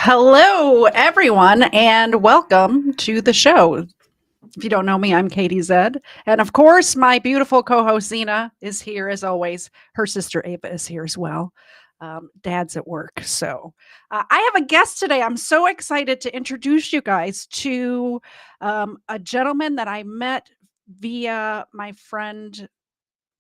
Hello, everyone, and welcome to the show. If you don't know me, I'm Katie Zed. And of course, my beautiful co host Zena is here as always. Her sister Ava is here as well. Dad's at work. So I have a guest today. I'm so excited to introduce you guys to a gentleman that I met via my friend.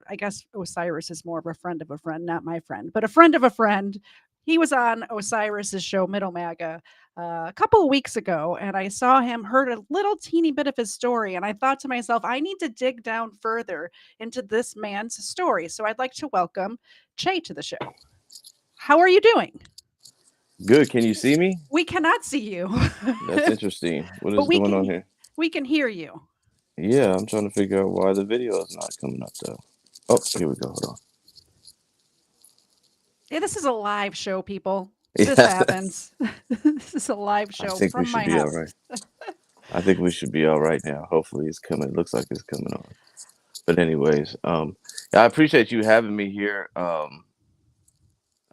I guess Osiris is more of a friend, not my friend, but a friend of a friend. He was on Osiris's show, Middle Maga, a couple of weeks ago, and I saw him, heard a little teeny bit of his story, and I thought to myself, I need to dig down further into this man's story. So I'd like to welcome Che to the show. How are you doing? Good. Can you see me? We cannot see you, That's interesting. What but is going on here? we can hear you. Yeah, I'm trying to figure out why the video is not coming up though. Oh, here we go. Hold on. Yeah, this is a live show, people. This Yeah, happens. This is a live I show think we from should my be all house. right. I think we should be all right now. Hopefully it's coming. It looks like it's coming on. But anyways, yeah, I appreciate you having me here.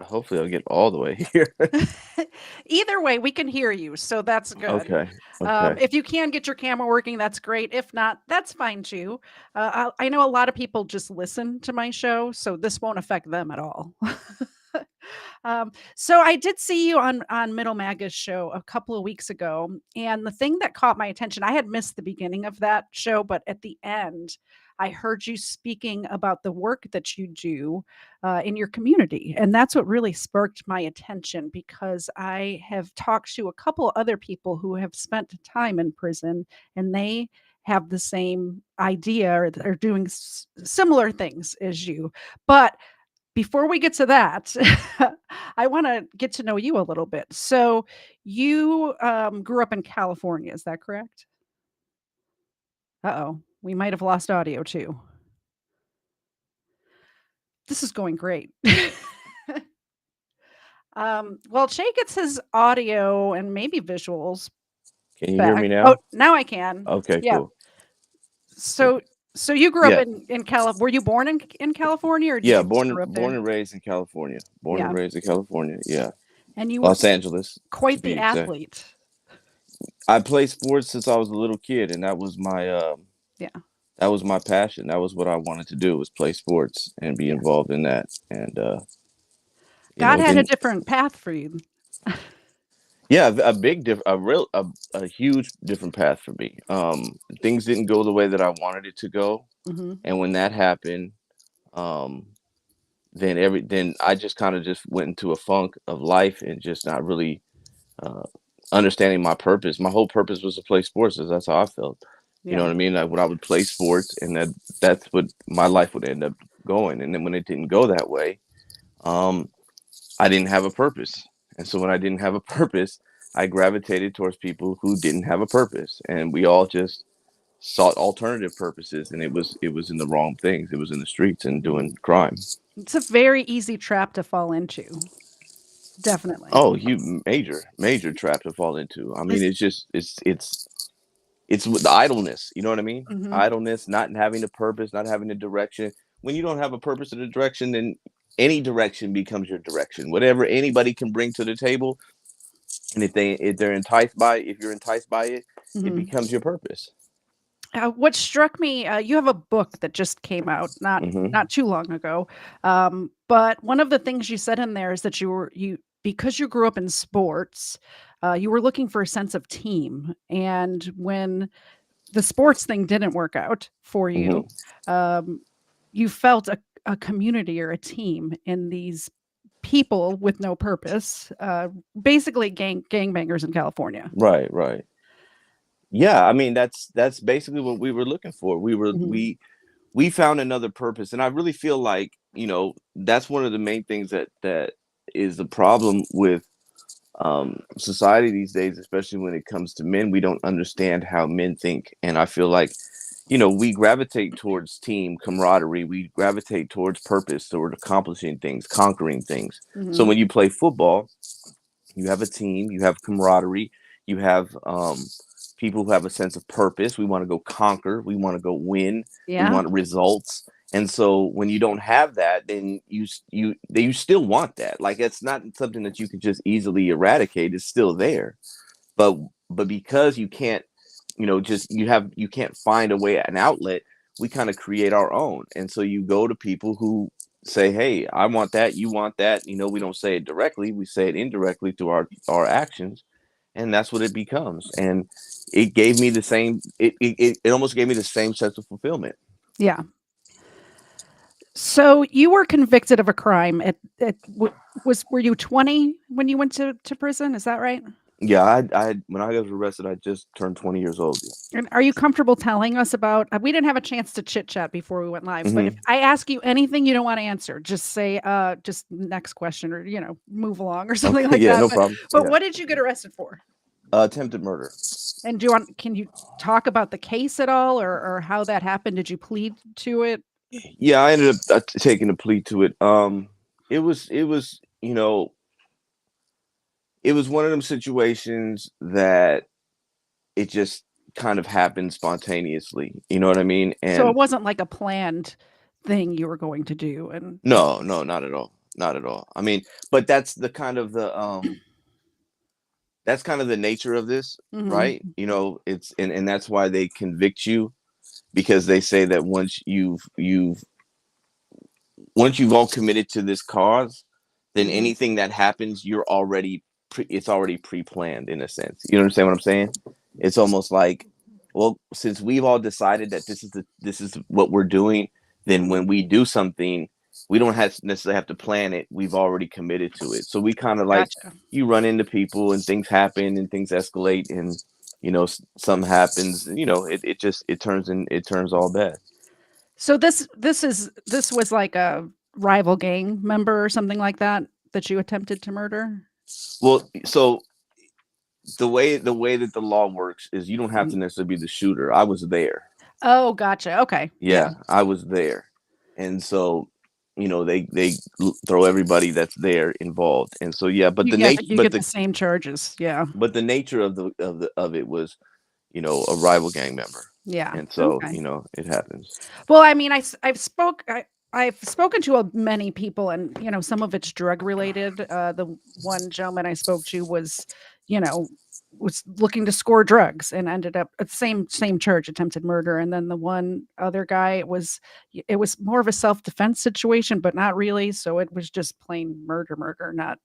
Hopefully I'll get all the way here. Either way, we can hear you, so that's good. Okay. Okay. If you can get your camera working, that's great. If not, that's fine too. I know a lot of people just listen to my show, so this won't affect them at all. So I did see you on Middle Maga's show a couple of weeks ago, and the thing that caught my attention, I had missed the beginning of that show, but at the end, I heard you speaking about the work that you do in your community, and that's what really sparked my attention because I have talked to a couple other people who have spent time in prison, and they have the same idea or are doing similar things as you, but before we get to that, I want to get to know you a little bit. So, you grew up in California, is that correct? Uh oh, we might have lost audio too. This is going great. Well, Che gets his audio and maybe visuals Can you hear back. me Oh, now? now I can. Okay, Yeah. cool. So, so you grew up Yeah. in California. Were you born in California, or did Yeah, you just born grow up born there? and raised in California. Born and Yeah, raised in California. Yeah. and you were Los Angeles to quite be the exact. athlete. I played sports since I was a little kid, and Yeah, that was my passion. That was what I wanted to do was play sports and be yeah. involved in that. And God had a then different path for you. yeah, a huge different path for me. Things didn't go the way that I wanted it to go, Mhm. and when that happened, um, then I just kind of just went into a funk of life and just not really uh, understanding my purpose. My whole purpose was to play sports. 'Cause that's how I felt. You know Yeah. what I mean? Like when I would play sports, and that's what my life would end up going. And then when it didn't go that way, um, I didn't have a purpose. And so when I didn't have a purpose, I gravitated towards people who didn't have a purpose, and we all just sought alternative purposes. And it was in the wrong things. It was in the streets and Mhm. doing crime. It's a very easy trap to fall into. Definitely. Oh, major trap to fall into. I mean, Is it's just it's with the idleness. You know what I mean? Mhm. Idleness, not having a purpose, not having a direction. When you don't have a purpose or a direction, then any direction becomes your direction. Whatever anybody can bring to the table, and if you're enticed by it, it Mhm. becomes your purpose. What struck me, you have a book that just came out Hmm. not too long ago, but one of the things you said in there is that you because you grew up in sports, you were looking for a sense of team, and when the sports thing didn't work out for you, Hmm. um, you felt a community or a team in these people with no purpose, basically gangbangers in California. Right, right. Yeah, I mean that's basically what we were looking for. Mhm. We found another purpose, and I really feel like that's one of the main things that is the problem with society these days, especially when it comes to men. We don't understand how men think, and I feel like we gravitate towards team camaraderie. We gravitate towards purpose, toward accomplishing things, conquering things. So Mhm. when you play football, you have a team, you have camaraderie, you have people who have a sense of purpose. We want to go conquer, we want to go win, we Yeah. want results. And so when you don't have that, then you still want that. Like it's not something that you could just easily eradicate. It's still there. But because you can't, just you can't find a way, an outlet, we kind of create our own. And so you go to people who say, hey, I want that, you want that. We don't say it directly, we say it indirectly through our actions, and that's what it becomes. And it gave me the same, it almost gave me the same sense of fulfillment. Yeah. So you were convicted of a crime were you 20 when you went to prison? Is that right? Yeah, I when I was arrested, I just turned 20 years old. And are you comfortable telling us about we didn't have a chance to chit chat before we went live, but if Hmm. I ask you anything you don't want to answer, just say just next question or move along or something Okay, like yeah, that. no But problem. but Yeah, what did you get arrested for? attempted murder. And can you talk about the case at all or how that happened? Did you plead to it? Yeah, I ended up taking a plea to it. It was it was one of them situations that it just kind of happened spontaneously. You know what I mean? So it And wasn't like a planned thing you were going to do and no, no, not at all. Not at all. I mean, but that's kind of the nature of this, Mhm. right? It's and that's why they convict you, because they say that once you've all committed to this cause, then Mhm. anything that happens, it's already pre-planned in a sense. You understand what I'm saying? It's almost like, well, since we've all decided that this is what we're doing, then when we do something, we don't necessarily have to plan it. We've already committed to it. So we kind of like, Gotcha. you run into people and things happen and things escalate, and something happens. It turns all bad. So this was like a rival gang member or something like that that you attempted to murder? Well, so the way that the law works is you don't have to Mhm. necessarily be the shooter. I was there. Oh, gotcha. Okay. Yeah. Yeah, I was there. And so, they throw everybody that's there involved. And so yeah, You get the same charges. Yeah. but the nature of it was, a rival gang member. Yeah. And so, Okay. it happens. Well, I mean, I've spoken to many people, and some of it's drug related. The one gentleman I spoke to you know, was looking to score drugs and ended up at the same charge, attempted murder. And then the one other guy it was more of a self defense situation, but not really. So it was just plain murder, not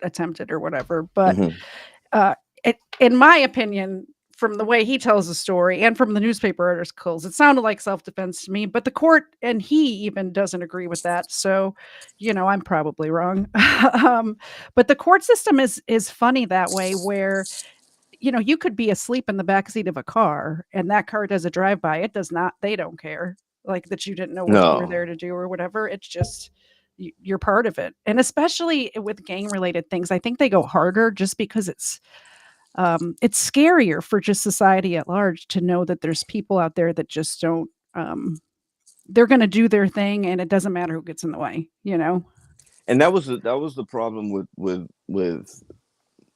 attempted or whatever. But Hmm. uh, in my opinion, from the way he tells the story and from the newspaper articles, it sounded like self-defense to me, but the court and he even doesn't agree with that. So, I'm probably wrong. um, but the court system is funny that way where, you could be asleep in the backseat of a car and that car does a drive-by. It does not, they don't care like that you didn't know what you were No. there to do or whatever. It's just you're part of it. And especially with gang related things, I think they go harder just because it's scarier for just society at large to know that there's people out there that just don't they're going to do their thing and it doesn't matter who gets in the way. And that was the problem with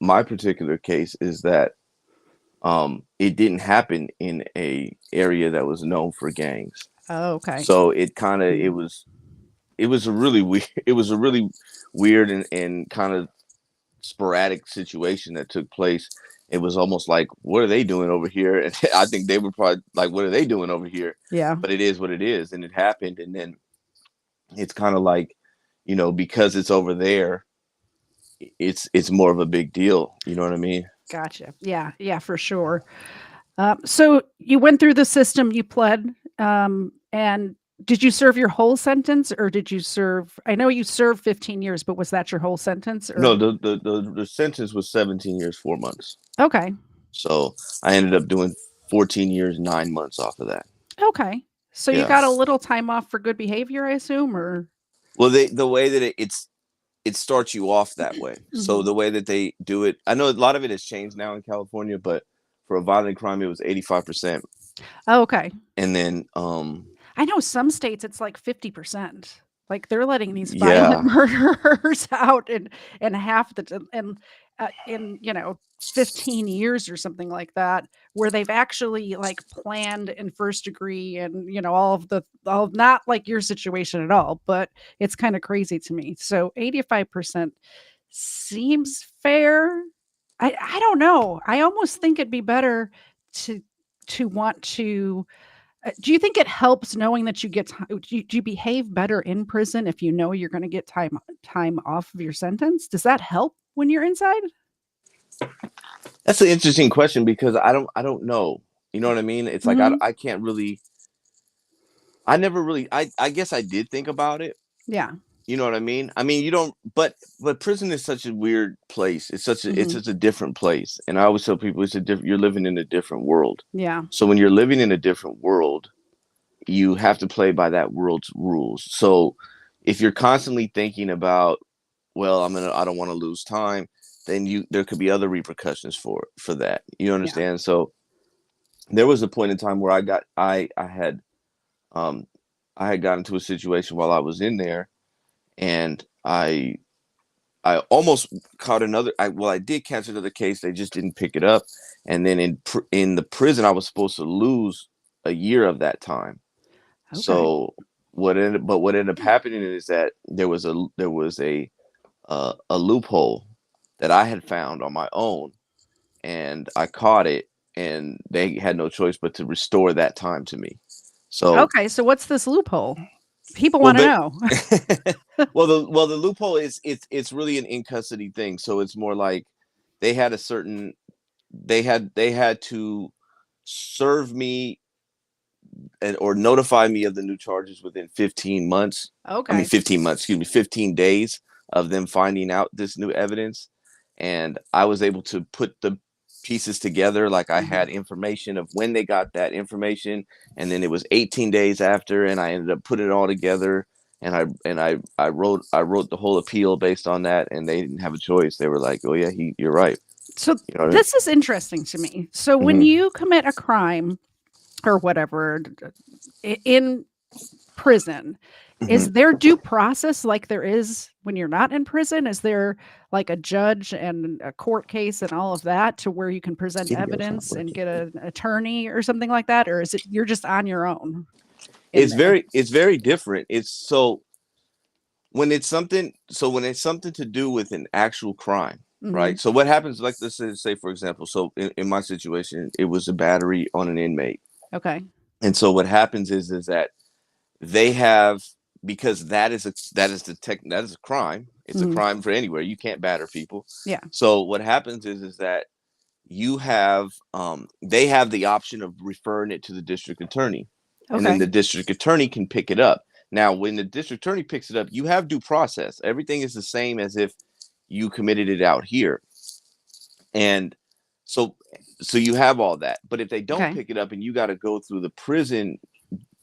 my particular case, is that it didn't happen in a area that was known for gangs. Oh, okay. So it kind of Mm. it was a really weird it was a really weird and kind of sporadic situation that took place. It was almost like, what are they doing over here? And I think they were probably like, what are they doing over here? Yeah. But it is what it is, and it happened. And then it's kind of like, because it's over there, it's more of a big deal. You know what I mean? Gotcha. Yeah, yeah, for sure. So you went through the system, you pled, and did you serve your whole sentence or did you serve? I know you served 15 years, but was that your whole sentence No, or? the sentence was 17 years 4 months. Okay. So I ended up doing 14 years 9 months off of that. Okay. So you Yeah. got a little time off for good behavior, I assume, or? Well, the way that it starts you off that way. So Mhm. the way that they do it, I know a lot of it has changed now in California, but for a violent crime, it was 85%. Oh, okay. And then, I know some states it's like 50%. Like they're letting these violent yeah, murderers out and half the t and in 15 years or something like that, where they've actually like planned in first degree and all of all, not like your situation at all, but it's kind of crazy to me. So 85% seems fair. I don't know. I almost think it'd be better to want to do you think it helps knowing that you get do you behave better in prison if you know you're going to get time off of your sentence? Does that help when you're inside? That's an interesting question because I don't know. You know what I mean? It's like Mhm. I can't really. I never really. I guess I did think about it. Yeah. You know what I mean? I mean, you don't. But prison is such a weird place. It's Mhm. such a different place. And I always tell people it's a different. You're living in a different world. Yeah. So when you're living in a different world, you have to play by that world's rules. So if you're constantly thinking about, well, I don't want to lose time, then there could be other repercussions for that. You Yeah. understand? So there was a point in time where um I had gotten into a situation while I was in there, and I almost caught another. I did catch another case. They just didn't pick it up, and then in the prison, I was supposed to lose a year of that time. Okay. So what ended up happening is that there was a loophole that I had found on my own, and I caught it, and they had no choice but to restore that time to me. So, Okay, so what's this loophole? People well, want to but know. the loophole is it's really an in custody thing. So it's more like they had a certain they had to serve me or notify me of the new charges within 15 months. I mean, Okay. 15 months, excuse me, 15 days of them finding out this new evidence. And I was able to put the pieces together. Like I Mhm. had information of when they got that information. And then it was 18 days after, and I ended up putting it all together. And I wrote the whole appeal based on that, and they didn't have a choice. They were like, "Oh yeah, you're right." So You know what this is interesting to me. So I when mean? you commit a crime or whatever in prison, Hmm. is there due process like there is when you're not in prison? Is there like a judge and a court case and all of that to where you can present Video's not evidence and working. get an attorney or something like that? Or is it you're just on your own in there? It's very different. It's so when it's something to do with an actual crime, Mhm. right? So what happens, like, let's say for example, so in my situation, it was a battery on an inmate. Okay. And so what happens is that they have, because that is a crime. It's a Mhm. crime for anywhere. You can't batter people. Yeah. So what happens is that you have they have the option of referring it to the district attorney, and then Okay. the district attorney can pick it up. Now when the district attorney picks it up, you have due process. Everything is the same as if you committed it out here. And so you have all that. But if they don't Okay. pick it up and you got to go through the prison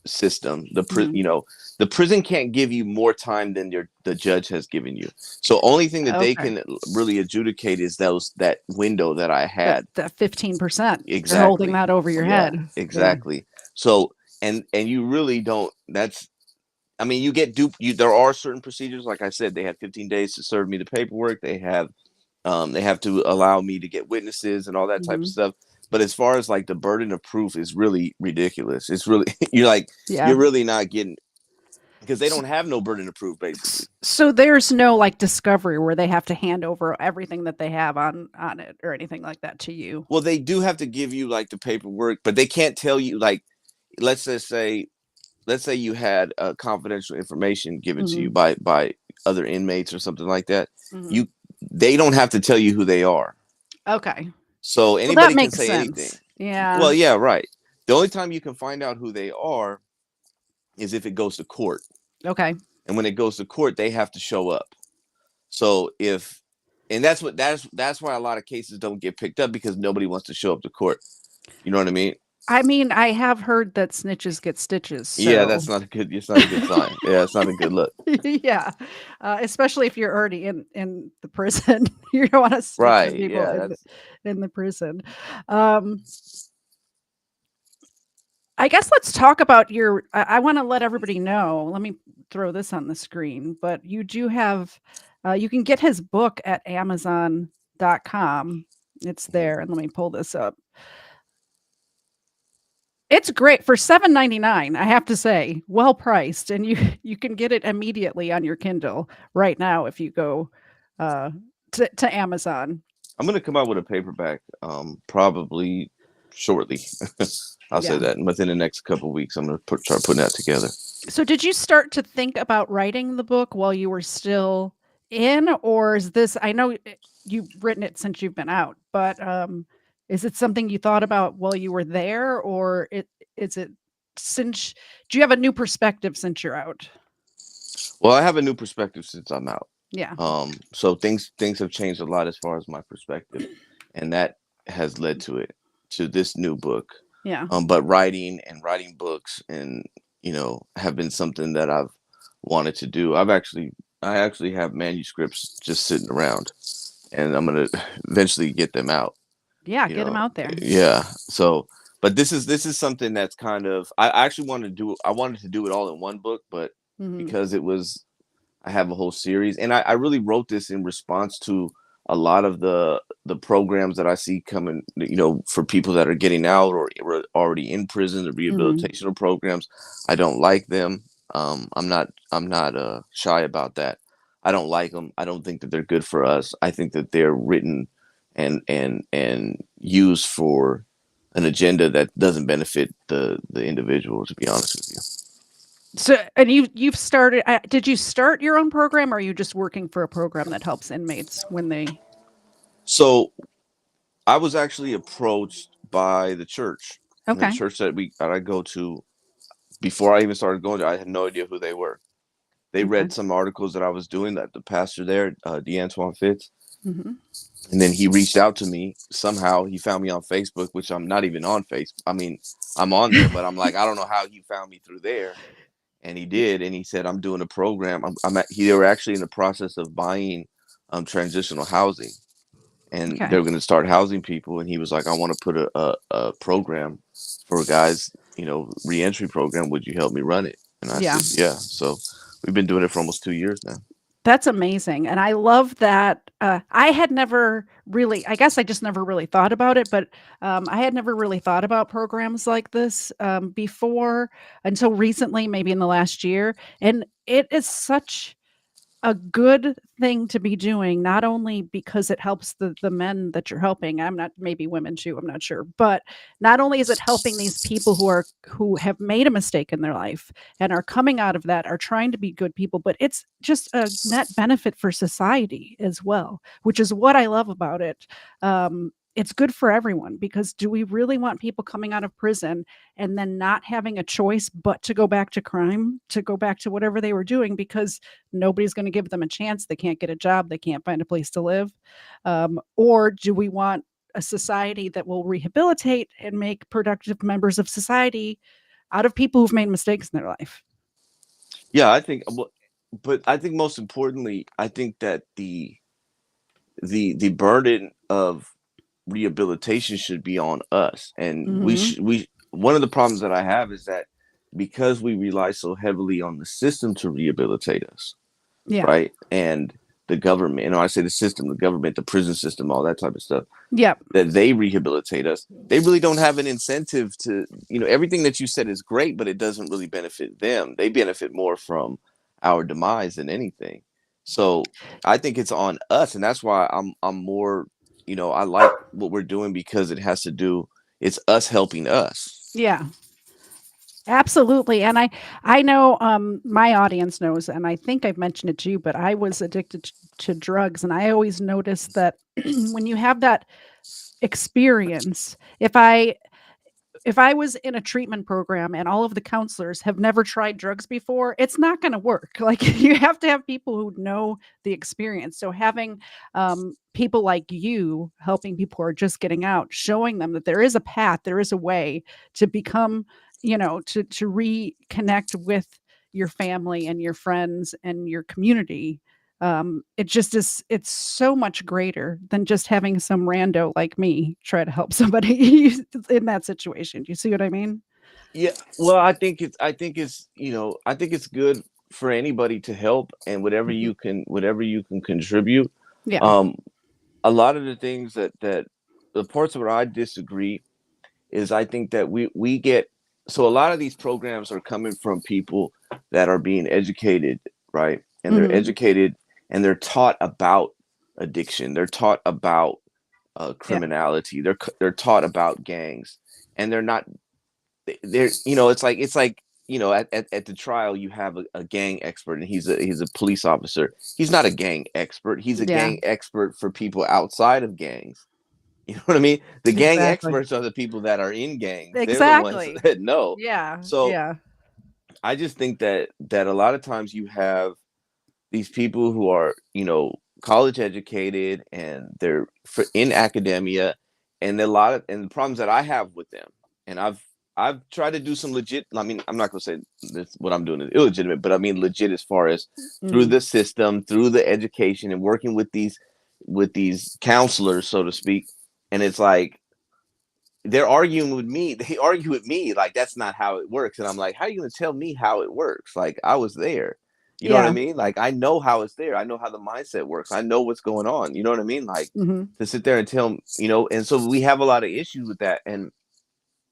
system, Mhm. the prison can't give you more time than the judge has given you. So only thing that they Okay. can really adjudicate is that window that I That had. that 15%. They're holding Exactly. that over your Yeah, head. Yeah. exactly. So and you really don't. That's, I mean, you get dupe. There are certain procedures. Like I said, they had 15 days to serve me the paperwork. They have to allow me to get witnesses and all that type of Mhm. stuff. But as far as like the burden of proof is really ridiculous. It's really you're like Yeah. you're really not getting, because they S don't have no burden of proof basically. so there's no, like, discovery where they have to hand over everything that they have on it or anything like that to you? Well, they do have to give you like the paperwork, but they can't tell you, like, let's just say let's say you had confidential information given to you Mhm. by other inmates or something like that. Mhm. You They don't have to tell you who they are, Okay. so Well, that anybody can makes say anything. sense. Yeah. Well, yeah, right. The only time you can find out who they are is if it goes to court, Okay. and when it goes to court, they have to show up. So if and that's why a lot of cases don't get picked up, because nobody wants to show up to court. You know what I mean? I mean, I have heard that snitches get stitches, Yeah, so that's not a good. It's not a good sign. Yeah, it's not a good look. yeah, especially if you're already in the prison. You don't wanna snitch on Right. people Yeah, that's in the prison. Um, I guess let's talk about your I wanna let everybody know, let me throw this on the screen, but you do have you can get his book at Amazon. overruled.com. It's there. And let me pull this up. It's great for $7.99. I have to say, well priced, and you can get it immediately on your Kindle right now if you go uh, to Amazon. I'm gonna come out with a paperback, probably shortly. I'll say Yeah. that within the next couple of weeks. I'm gonna start putting that together. So, did you start to think about writing the book while you were still in, or is this? I know you've written it since you've been out, but is it something you thought about while you were there, or is it since? Do you have a new perspective since you're out? Well, I have a new perspective since I'm out. Yeah. So things have changed a lot as far as my perspective, and that has led to this new book. Yeah. But writing books and have been something that I've wanted to do. I actually have manuscripts just sitting around, and I'm gonna eventually get them out. Yeah, You get them know, out there. yeah. So, but this is something that's kind of I actually wanted to do. I wanted to do it all in one book, but Mhm. because I have a whole series, and I really wrote this in response to a lot of the programs that I see coming, for people that are getting out or already in prison, the Mhm. rehabilitational programs. I don't like them. I'm not shy about that. I don't like them. I don't think that they're good for us. I think that they're written and used for an agenda that doesn't benefit the individual. To be honest with you. So, and you've started. Did you start your own program, or are you just working for a program that helps inmates when they? So I was actually approached by the Okay. church that I go to. Before I even started going there, I had no idea who they were. They Okay. read some articles that I was doing, that the pastor there, DeAntoine Fitz, Hmm. and then he reached out to me. Somehow he found me on Facebook, which I'm not even on Facebook. I mean, I'm on there, but I'm like, I don't know how he found me through there. And he did, and he said, I'm doing a program. They were actually in the process of buying transitional housing, and Okay. they're going to start housing people. And he was like, I want to put a program for guys, reentry program. Would you help me run it? And I Yeah. said, yeah. So we've been doing it for almost 2 years now. That's amazing. And I love that. I had never really, I guess I just never really thought about it, but I had never really thought about programs like this before until recently, maybe in the last year. And it is such a good thing to be doing, not only because it helps the men that you're helping. I'm not, maybe women too, I'm not sure. But not only is it helping these people who have made a mistake in their life and are coming out of that, are trying to be good people, but it's just a net benefit for society as well, which is what I love about it. It's good for everyone, because do we really want people coming out of prison and then not having a choice but to go back to crime, to go back to whatever they were doing, because nobody's going to give them a chance? They can't get a job, they can't find a place to live. Or do we want a society that will rehabilitate and make productive members of society out of people who've made mistakes in their life? Yeah, but I think most importantly, I think that the burden of rehabilitation should be on us, and Hmm. we one of the problems that I have is that because we rely so heavily on the system to rehabilitate us, Yeah. right? And the government, I say the system, the government, the prison system, all that type of stuff, Yep. that they rehabilitate us. They really don't have an incentive to, everything that you said is great, but it doesn't really benefit them. They benefit more from our demise than anything. So I think it's on us, and that's why I'm more, I like what we're doing, because it has to do, it's us helping us. Yeah. Absolutely. And I know my audience knows, and I think I've mentioned it to you, but I was addicted to drugs, and I always noticed that when you have that experience, if I was in a treatment program and all of the counselors have never tried drugs before, it's not going to work. Like, you have to have people who know the experience. So having people like you helping people who are just getting out, showing them that there is a path, there is a way to become, to reconnect with your family and your friends and your community. It just is, it's so much greater than just having some rando like me try to help somebody in that situation. Do you see what I mean? Yeah, well, I think it's good for anybody to help, and Mhm. whatever you can contribute. Yeah. Um, a lot of the things that the parts where I disagree is I think that we get, so a lot of these programs are coming from people that are being educated, right? And they're Hmm. educated and they're taught about addiction. They're taught about Yeah. criminality. They're taught about gangs, and they're not. They're, it's like, at the trial you have a gang expert, and he's a police officer. He's not a gang expert. He's a Yeah. gang expert for people outside of gangs. You know what I mean? The gang Exactly. experts are the people that are in gangs. They're the ones Exactly. that know. Yeah. So Yeah. I just think that a lot of times you have these people who are, college educated, and they're in academia, and and the problems that I have with them, and I've tried to do some legit. I mean, I'm not gonna say this, what I'm doing is illegitimate, but I mean legit as far as through Mm. the system, through the education, and working with these counselors, so to speak. And it's like they're arguing with me. They argue with me like that's not how it works. And I'm like, how are you going to tell me how it works? Like, I was there. You know what I Yeah. mean? Like, I know how it's there. I know how the mindset works. I know what's going on. You know what I mean? Like, Hmm. to sit there and tell, and so we have a lot of issues with that. And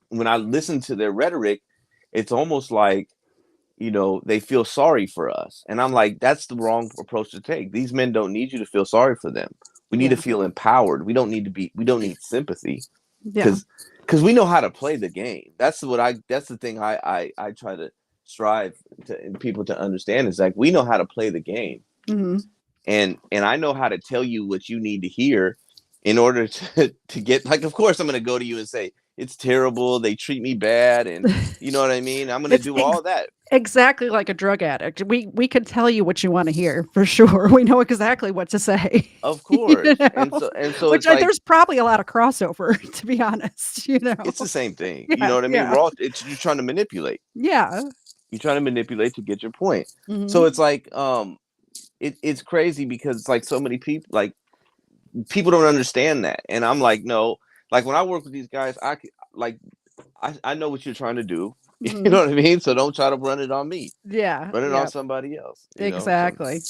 when I listen to their rhetoric, it's almost like, they feel sorry for us. And I'm like, that's the wrong approach to take. These men don't need you to feel sorry for them. We need to Yeah. feel empowered. We don't need sympathy, Yeah. because we know how to play the game. That's the thing I try to strive to people to understand, is like, we know how to play the game. Hmm. And I know how to tell you what you need to hear in order to get, like, of course I'm going to go to you and say it's terrible, they treat me bad, and you know what I mean, I'm going to It's do all that. exactly like a drug addict. We can tell you what you want to hear for sure. We know exactly what to say. Of You course. And know, so which it's like, there's probably a lot of crossover, to be honest. You know. it's the same thing, you know Yeah. what I mean, Yeah. we're all, it's, you're trying to manipulate, Yeah. to get your point. So Hmm. it's like, it's crazy, because it's like so many people, like, people don't understand that. And I'm like, no, like, when I work with these guys, I know what you're trying to do. You Hmm. know what I mean? So don't try to run it on me. Yeah. Run it on Yeah. somebody else. So Exactly.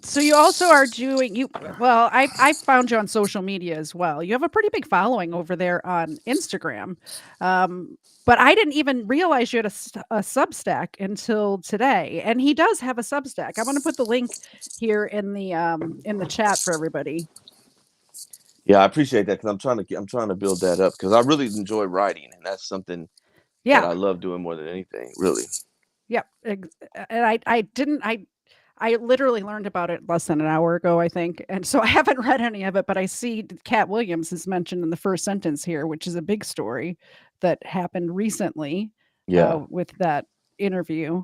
So you also are doing you well, I found you on social media as well. You have a pretty big following over there on Instagram. But I didn't even realize you had a Substack until today. And he does have a Substack. I'm going to put the link here in the chat for everybody. yeah, I appreciate that, because I'm trying to build that up, because I really enjoy writing, and that's something that Yeah. I love doing more than anything, really. Yep. And I didn't I literally learned about it less than an hour ago, I think. And so I haven't read any of it, but I see Cat Williams is mentioned in the first sentence here, which is a big story that happened recently Yeah. with that interview,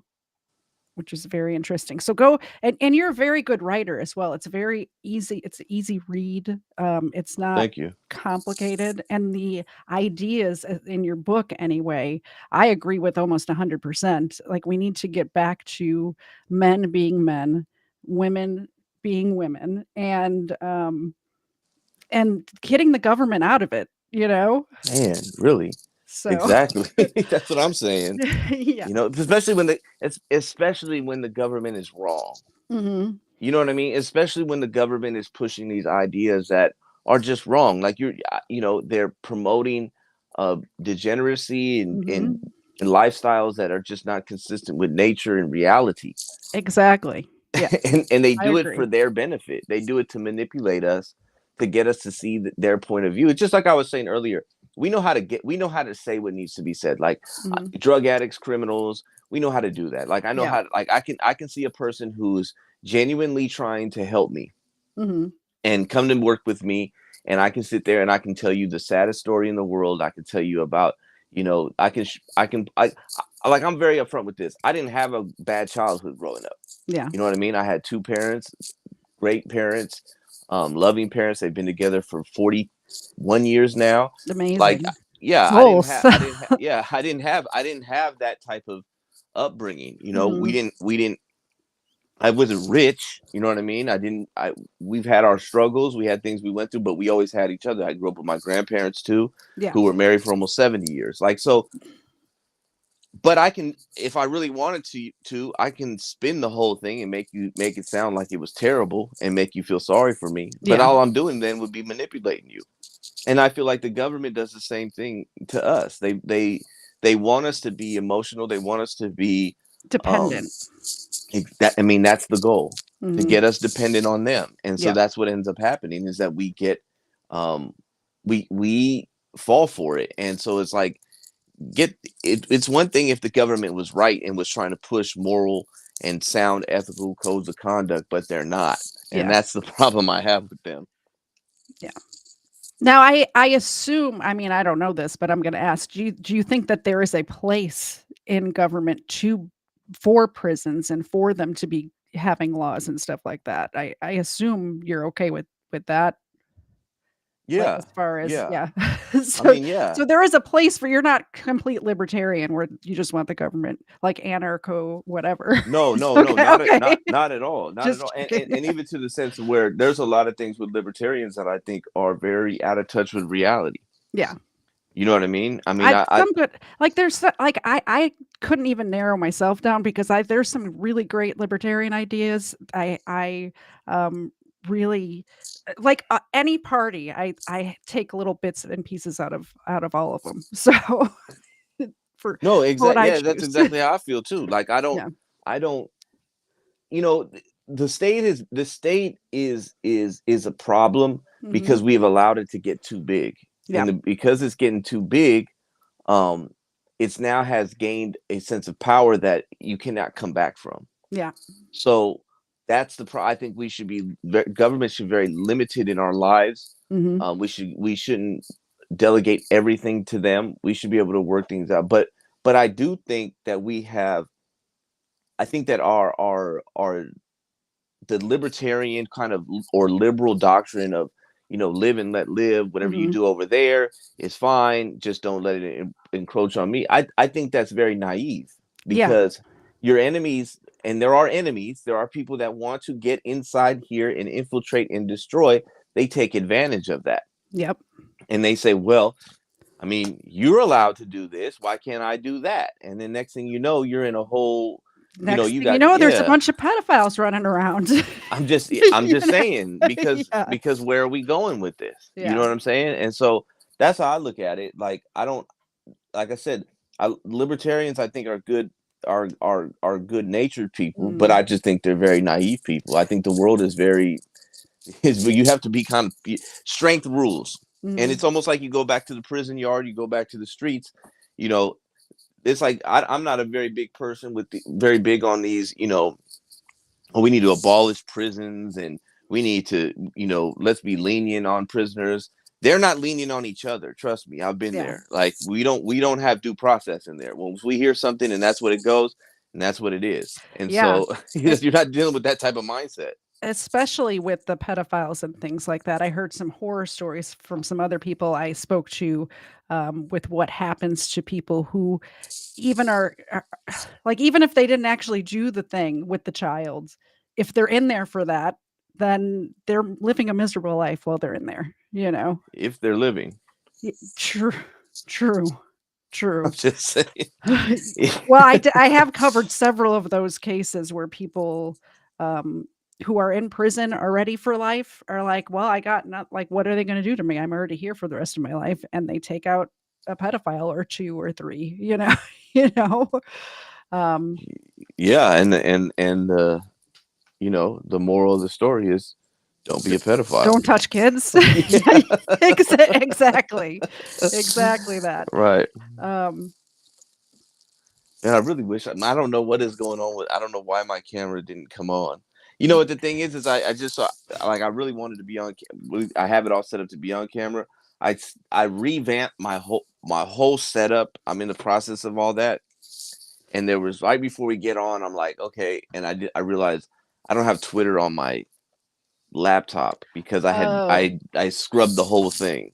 which is very interesting. So go and you're a very good writer as well. It's very easy. It's an easy read. It's not Thank you. complicated, and the ideas in your book anyway, I agree with almost 100%. Like we need to get back to men being men, women being women, and getting the government out of it, you know? Man, really. So Exactly. That's what I'm saying. yeah. Especially when the government is wrong. Hmm. You know what I mean? Especially when the government is pushing these ideas that are just wrong. Like, they're promoting degeneracy, Hmm. and lifestyles that are just not consistent with nature and reality. Exactly. Yeah, And they I do it for agree. their benefit. They do it to manipulate us, to get us to see their point of view. It's just like I was saying earlier. We know how to say what needs to be said. Like, Mhm. drug addicts, criminals, we know how to do that. Like, I know Yeah. how. Like, I can see a person who's genuinely trying to help me Mhm. and come to work with me, and I can sit there and I can tell you the saddest story in the world. I can tell you about, like, I'm very upfront with this. I didn't have a bad childhood growing up. Yeah. You know what I mean? I had two parents, great parents, loving parents. They've been together for 41 years now. Like, Amazing. yeah, Goals. I didn't have that type of upbringing. Mhm. We didn't, I wasn't rich, you know what I mean? We've had our struggles, we had things we went through, but we always had each other. I grew up with my grandparents too, Yeah. who were married for almost 70 years. Like, so but I can, if I really wanted I can spin the whole thing and make it sound like it was terrible and make you feel sorry for me. But Yeah. all I'm doing then would be manipulating you. And I feel like the government does the same thing to us. They want us to be emotional. They want us to be Dependent. I mean, that's the goal, to Mhm. get us dependent on them. And so Yeah. that's what ends up happening, is that we get we fall for it. And so it's like, it's one thing if the government was right and was trying to push moral and sound ethical codes of conduct, but they're not. And Yeah. that's the problem I have with them. Yeah. Now, I assume, I mean, I don't know this, but I'm going to ask, do you think that there is a place in government for prisons and for them to be having laws and stuff like that? I assume you're okay with that. Like, Yeah. as far as, Yeah. yeah. I So mean, yeah. so there is a place where you're not complete libertarian, where you just want the government, like anarcho whatever. No, no, no, Okay, okay. not at all. Not at all. Just checking. And even to the sense of where there's a lot of things with libertarians that I think are very out of touch with reality. Yeah. You know what I mean? I mean, I I some good, like, like, I couldn't even narrow myself down because there's some really great libertarian ideas. Really, like, any party, I take little bits and pieces out of all of them. So, for no, what I yeah, that's choose. exactly how I feel too. Like Yeah. I don't, you know, the state is a problem Mhm. because we've allowed it to get too big. Yeah. And because it's getting too big, um it's now has gained a sense of power that you cannot come back from. Yeah. So that's I think we should be, government should be very limited in our lives. Mhm. We shouldn't delegate everything to them. We should be able to work things out. But I do think that I think that our the libertarian kind of, or liberal doctrine of, live and let live, whatever you Mhm. do over there is fine, just don't let it encroach on me. I think that's very naive, Yeah. because your enemies, and there are people that want to get inside here and infiltrate and destroy. They take advantage of that, Yep. and they say, well, I mean, you're allowed to do this, why can't I do that? And then next thing you know, you're in a whole, Next you thing you got, know, there's a yeah. bunch of pedophiles running around. I'm You just know? saying, because Yeah. where are we going with this? You know Yeah. what I'm saying? And so that's how I look at it. Like, I don't, like I said, libertarians, I think, are good, are good natured people, but Mhm. I just think they're very naive people. I think the world is very is, you have to be kind of, strength rules. And Mhm. it's almost like you go back to the prison yard, you go back to the streets, you know, it's like, I'm not a very big person very big on these, oh, we need to abolish prisons, and we need to, let's be lenient on prisoners. They're not lenient on each other. Trust me, I've been Yeah. there. Like, we don't have due process in there. Once we hear something and that's what it goes, and that's what it is. And Yeah. so E you're not dealing with that type of mindset. Especially with the pedophiles and things like that. I heard some horror stories from some other people I spoke to, with what happens to people who even are like, even if they didn't actually do the thing with the child, if they're in there for that, then they're living a miserable life while they're in there, you know? If they're living. True, true, I'm true. just saying. Well, I have covered several of those cases where people, um, who are in prison already for life are like, "Well, I got not like, what are they gonna do to me? I'm already here for the rest of my life," and they take out a pedophile or 2 or 3, you know? You know? Um, Yeah, the moral of the story is, don't be a pedophile. don't touch kids. Yeah. Yeah, exactly. Exactly that. Right. Um, And I really wish, I don't know what is going on with, I don't know why my camera didn't come on. You know what the thing is I just saw, like, I really wanted to be on, I have it all set up to be on camera. I revamped my whole setup. I'm in the process of all that. And there was, right before we get on, I'm like, okay, and I realized I don't have Twitter on my laptop, because oh. I scrubbed the whole thing.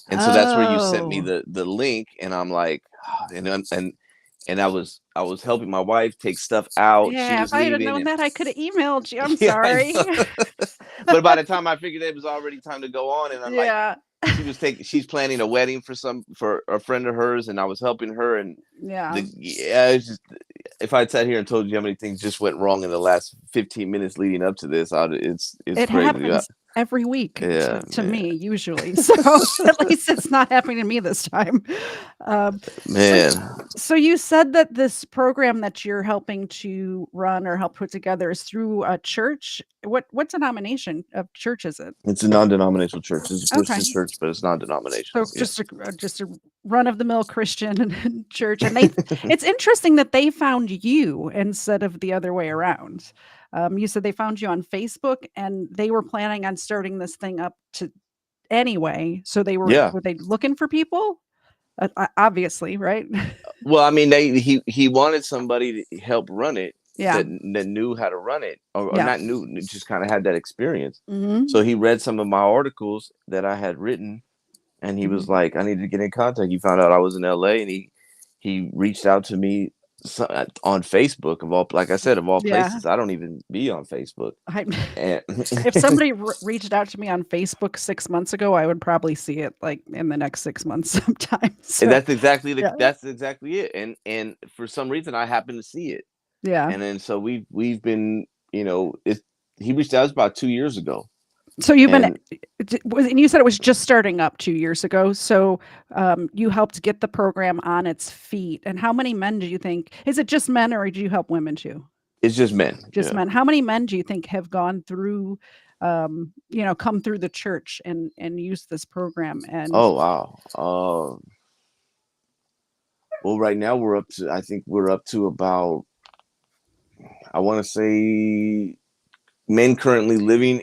And so that's where you sent me Oh. the link, and I'm like, and and I was helping my wife take stuff out. She Yeah, if was I had leaving, known and that, I could have emailed you. I'm yeah, I sorry. know. But by the time I figured it was already time to go on, and I'm like, Yeah. she's planning a wedding for a friend of hers, and I was helping her, and Yeah. it's just, if I sat here and told you how many things just went wrong in the last 15 minutes leading up to this, it's It crazy. happens every week Yeah, to man, me usually. So at least it's not happening to me this time. So man. so you said that this program that you're helping to run or help put together is through a church. What denomination of church is it? It's a non-denominational church. It's a Okay. Christian church, but it's non-denominational. So Yeah. just a run of the mill Christian church, and it's interesting that they found you instead of the other way around. You said they found you on Facebook, and they were planning on starting this thing up to anyway. So Yeah. were they looking for people? Obviously, right? Well, I mean, he wanted somebody to help run it Yeah, that knew how to run it, or yeah. not knew, just kind of had that experience. Hmm. So he read some of my articles that I had written, and he was Hmm. like, "I need to get in contact." He found out I was in LA, and he reached out to me on Facebook, of all, like I said, of all Yeah. places. I don't even be on Facebook, I, and if somebody reached out to me on Facebook 6 months ago, I would probably see it like in the next 6 months sometime. and So yeah, that's exactly it. And for some reason, I happened to see it. yeah. And then so we've been, he reached out about 2 years ago. So you've been, And and you said it was just starting up 2 years ago. So you helped get the program on its feet. And how many men do you think? Is it just men, or do you help women too? it's just men. Just Yeah. men. How many men do you think have gone through, come through the church and used this program? And Oh wow. Well, right now I think we're up to about, I want to say, men currently living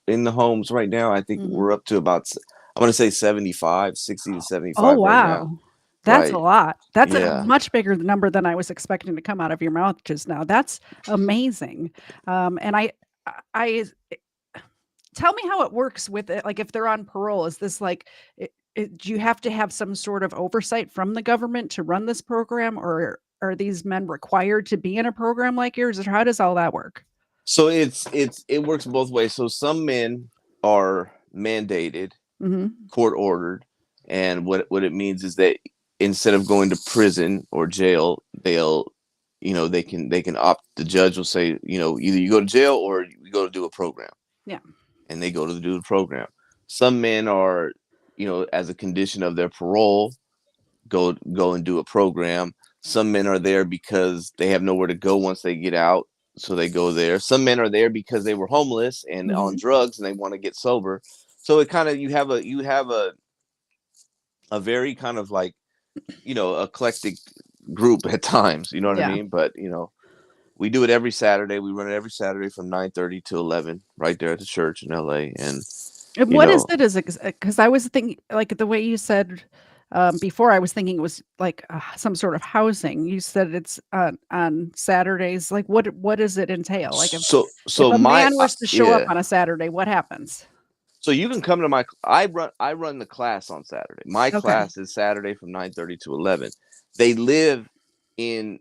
in the homes right now. I think mhm. we're up to about, I want to say 75, 60 to Oh 75 right now. wow, that's a Right. lot. That's a Yeah. much bigger number than I was expecting to come out of your mouth just now. That's amazing. And I tell me how it works with it. Like if they're on parole, is this like, do you have to have some sort of oversight from the government to run this program, or are these men required to be in a program like yours, or how does all that work? So it works both ways. So some men are mandated, Hmm. court ordered, and what it means is that instead of going to prison or jail, they'll, they can opt. The judge will say, either you go to jail or you go to do a program, Yeah. and they go to do the program. Some men are, as a condition of their parole, go and do a program. Some men are there because they have nowhere to go once they get out, so they go there. Some men are there because they were homeless and on Hmm. drugs and they want to get sober. So it kind of, you have a very kind of like, eclectic group at times, you know what I Yeah. mean? But we do it every Saturday. We run it every Saturday from 9:30 to 11 right there at the church in LA. And And you what is know, it? Is it because I was thinking, like the way you said before, I was thinking it was like some sort of housing. You said it's on Saturdays. Like what does it entail? Like if so a my man was to show up yeah. on a Saturday, what happens? So you can come to I run the class on Saturday. My Okay. class is Saturday from 9:30 to 11. They live in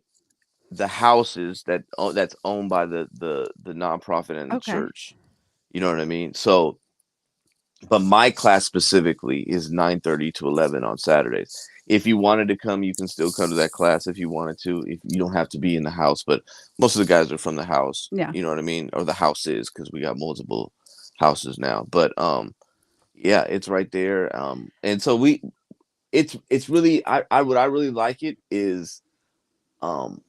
the houses that's owned by the nonprofit and the Okay. church. You know what I mean? So, but my class specifically is 9:30 to 11 on Saturdays. If you wanted to come, you can still come to that class if you wanted to. If you don't have to be in the house, but most of the guys are from the house. Yeah. You know what I mean? Or the houses, because we got multiple houses now. But yeah, it's right there. And so it's really, I what I really like it is, um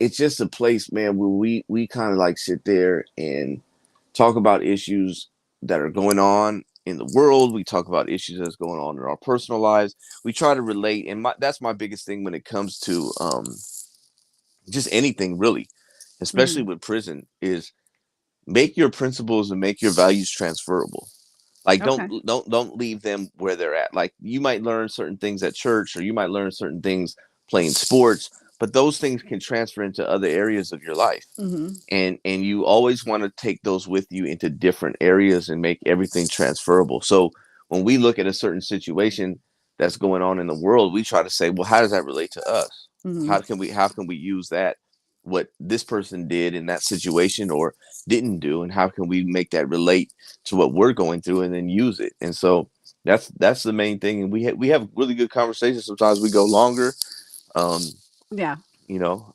it's just a place, man, where we kind of like sit there and talk about issues that are going on in the world. We talk about issues that's going on in our personal lives. We try to relate, and that's my biggest thing when it comes to just anything really, especially Mhm. with prison, is make your principles and make your values transferable. Like Okay. don't leave them where they're at. Like you might learn certain things at church, or you might learn certain things playing sports, but those things can transfer into other areas of your life. Hmm. And you always want to take those with you into different areas and make everything transferable. So when we look at a certain situation that's going on in the world, we try to say, well, how does that relate to us? Mhm. How can we use that, what this person did in that situation or didn't do, and how can we make that relate to what we're going through and then use it? And so that's the main thing. And we have really good conversations. Sometimes we go longer. Um, Yeah.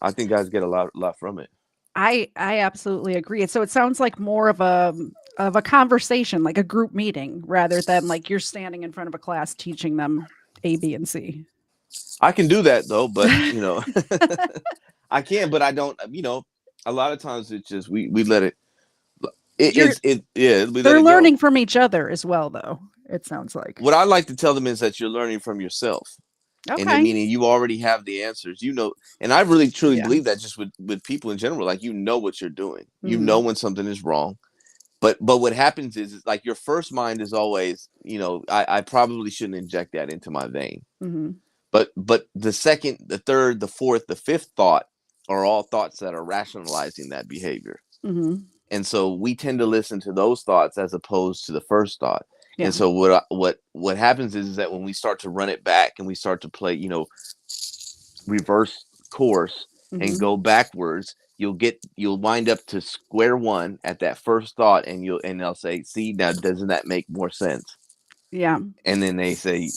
I think guys get a lot from it. I absolutely agree. So it sounds like more of a conversation, like a group meeting, rather than like you're standing in front of a class teaching them A, B, and C. I can do that though, but I can, but I don't. A lot of times it's just we let it. You're We let They're it go. learning from each other as well, though. It sounds like. What I like to tell them is that you're learning from yourself, and then Okay. meaning you already have the answers. And I really truly Yeah. believe that just with people in general, like what you're doing. Mhm. When something is wrong. But what happens is like your first mind is always, I probably shouldn't inject that into my vein. Mhm. But the second, the third, the fourth, the fifth thought are all thoughts that are rationalizing that behavior. Mhm. And so we tend to listen to those thoughts as opposed to the first thought. Yeah. And so what happens is that when we start to run it back and we start to play, reverse course and Mhm. go backwards, you'll wind up to square one at that first thought, and they'll say, see, now doesn't that make more sense? Yeah. And then they say,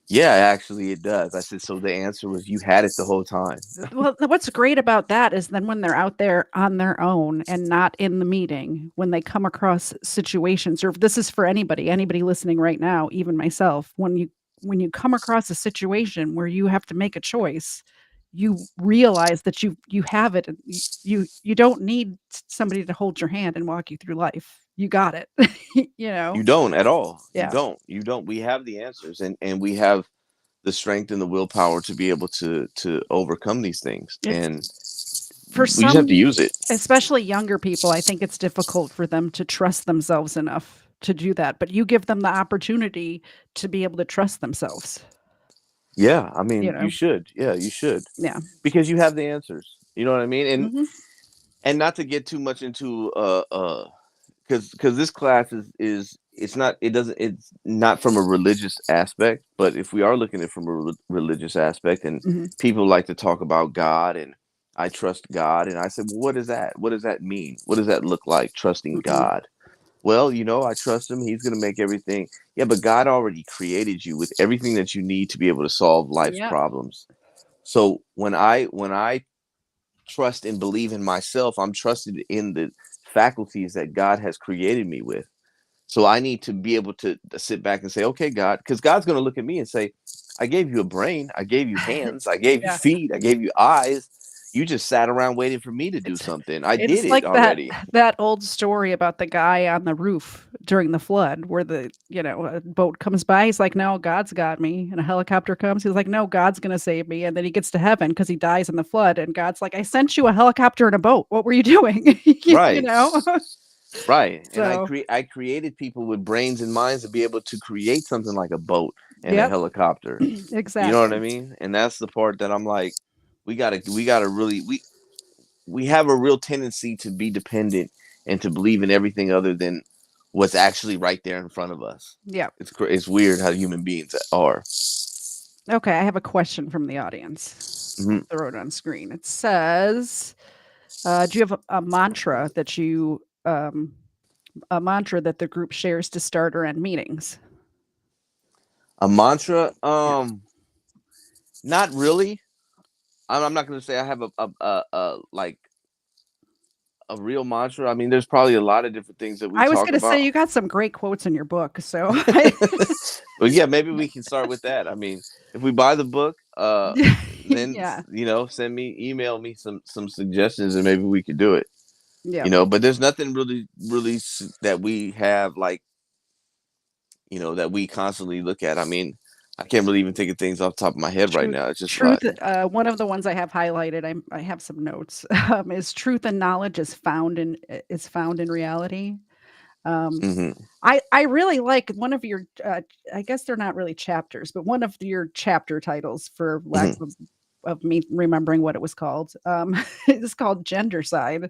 yeah, actually it does. I said, so the answer was you had it the whole time. Well, what's great about that is then when they're out there on their own and not in the meeting, when they come across situations, or if this is for anybody listening right now, even myself, when you come across a situation where you have to make a choice, you realize that you have it. And you don't need somebody to hold your hand and walk you through life. You got it. You know? You don't at all. You Yeah. don't. You don't. We have the answers, and we have the strength and the willpower to be able to overcome these things. It's And for we just have to some, use it. especially younger people, I think it's difficult for them to trust themselves enough to do that, but you give them the opportunity to be able to trust themselves, Yeah, I you mean, you know? should. Yeah, you should, Yeah. because you have the answers. You know what I mean? Mhm. And not to get too much into because this class is it's not, it doesn't, it's not from a religious aspect, but if we are looking at it from a religious aspect, and Mhm. people like to talk about God, and I trust God, and I said, well, what is that? What does that mean? What does that look like, trusting Mhm. God? Well, I trust him, he's going to make everything. Yeah, but God already created you with everything that you need to be able to solve life's Yeah. problems. So when I trust and believe in myself, I'm trusted in the faculties that God has created me with. So I need to be able to sit back and say, okay, God, because God's going to look at me and say, I gave you a brain, I gave you hands, I gave you Yeah. feet, I gave you eyes. You just sat around waiting for me to do It's something. I did it's it like that already. that old story about the guy on the roof during the flood where a boat comes by, he's like, "No, God's got me." And a helicopter comes, he's like, "No, God's gonna save me." And then he gets to heaven because he dies in the flood, and God's like, "I sent you a helicopter and a boat. What were you doing?" You Right. know? Right. And So, I created people with brains and minds to be able to create something like a boat and a yep, helicopter. You know what I exactly. mean? And that's the part that I'm like, we gotta really, we have a real tendency to be dependent and to believe in everything other than what's actually right there in front of us. Yep. It's weird how human beings are. Okay, I have a question from the audience. I'll Mhm. throw it on screen. It says, do you have a mantra that a mantra that the group shares to start or end meetings? A mantra, Yeah. not really. I'm not going to say I have like a real mantra. I mean, there's probably a lot of different things that we I was talk gonna say about. you got some great quotes in your book, so I But yeah, maybe we can start with that. I mean, if we buy the book, then yeah, email me some suggestions, and maybe we could do it. yeah. But there's nothing really that we have, like, that we constantly look at. I mean, I can't really even think of things off the top of my head right Truth now. It's just truth, like, one of the ones I have highlighted, I have some notes, is truth and knowledge is found in reality. Um, hmm I really like one of your, I guess they're not really chapters, but one of your chapter titles, for lack hmm of me remembering what it was called, it's called Gender Side,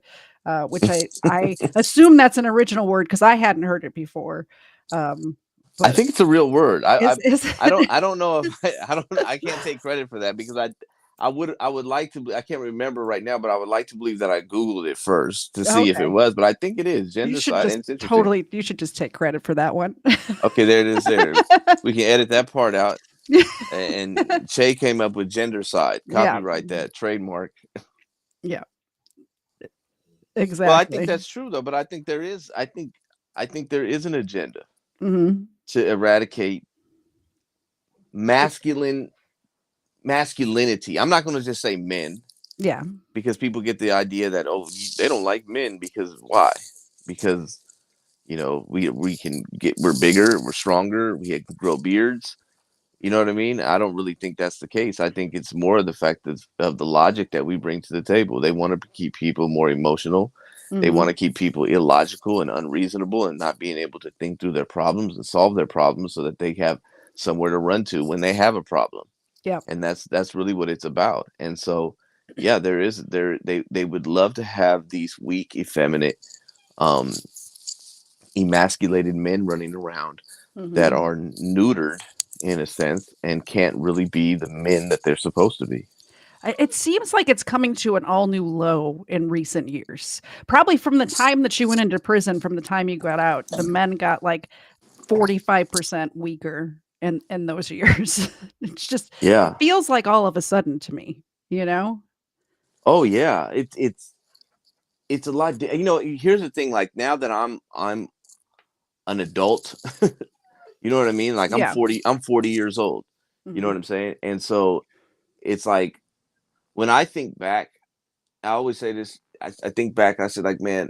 which I assume that's an original word because I hadn't heard it before. Um, I but think it's a real word. is I don't know if I can't take credit for that, because I would like to. I can't remember right now, but I would like to believe that I Googled it first to see if it Okay. was. But I think it is You gender should side, just and it's interesting. totally, you should just take credit for that one. Okay, there it is. There we can edit that part out. And Che came up with gender side. Yeah. Copyright that trademark. Yeah. Well, I think Exactly. that's true though. But I think there is. I think there is an agenda Hmm. to eradicate masculine masculinity. I'm not going to just say men Yeah. because people get the idea that they don't like men because why? Because we can we're bigger, we're stronger, we can grow beards. You know what I mean? I don't really think that's the case. I think it's more of the fact of the logic that we bring to the table. They want to keep people more emotional. They want Hmm. to keep people illogical and unreasonable and not being able to think through their problems and solve their problems so that they have somewhere to run to when they have a problem. Yeah. And that's really what it's about. And so, yeah, they would love to have these weak, effeminate, um, emasculated men running around that Hmm. are neutered in a sense and can't really be the men that they're supposed to be. It seems like it's coming to an all new low in recent years. Probably from the time that you went into prison, from the time you got out, the men got like 45% weaker in those years. It's just, it Yeah. feels like all of a sudden to me, you know? Oh yeah. It's a lot. Here's the thing. Like now that I'm an adult, you know what I mean? Like Yeah. 40 years old. You know Hmm. what I'm saying? And so it's like when I think back, I always say this. I think back. I said like, man,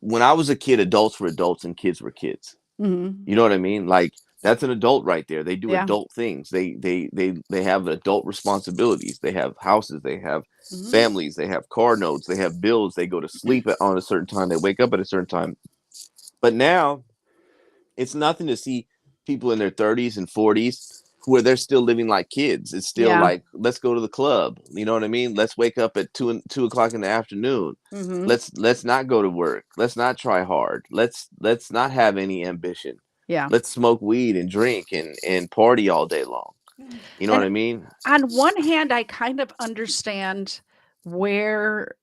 when I was a kid, adults were adults and kids were kids. Hmm. You know what I mean? Like that's an adult right there. They do Yeah. adult things. They have adult responsibilities. They have houses. They have Hmm. families. They have car notes. They have bills. They go to sleep on a certain time. They wake up at a certain time. But now it's nothing to see people in their 30s and 40s where they're still living like kids. It's still Yeah. like, let's go to the club. You know what I mean? Let's wake up at 2 o'clock in the afternoon. Hmm. Let's not go to work. Let's not try hard. Let's not have any ambition. Yeah. Let's smoke weed and drink and party all day long. You know what And I mean? on one hand, I kind of understand where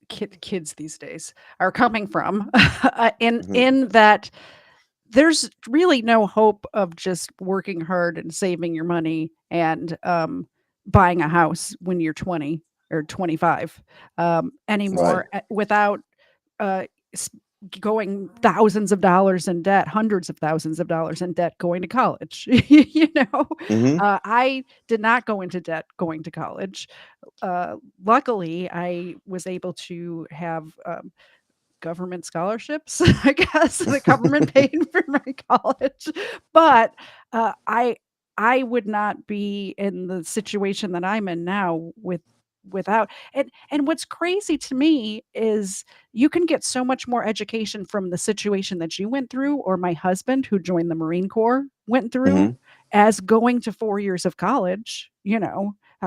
kids these days are coming from, Hmm. in that there's really no hope of just working hard and saving your money and buying a house when you're 20 or 25 Right. anymore, without uh, s- going thousands of dollars in debt, hundreds of thousands of dollars in debt going to college. You know, Hmm. I did not go into debt going to college. Luckily, I was able to have government scholarships. I guess the government paid for my college, but I would not be in the situation that I'm in now without. And what's crazy to me is you can get so much more education from the situation that you went through, or my husband who joined the Marine Corps went through, Hmm. as going to 4 years of college.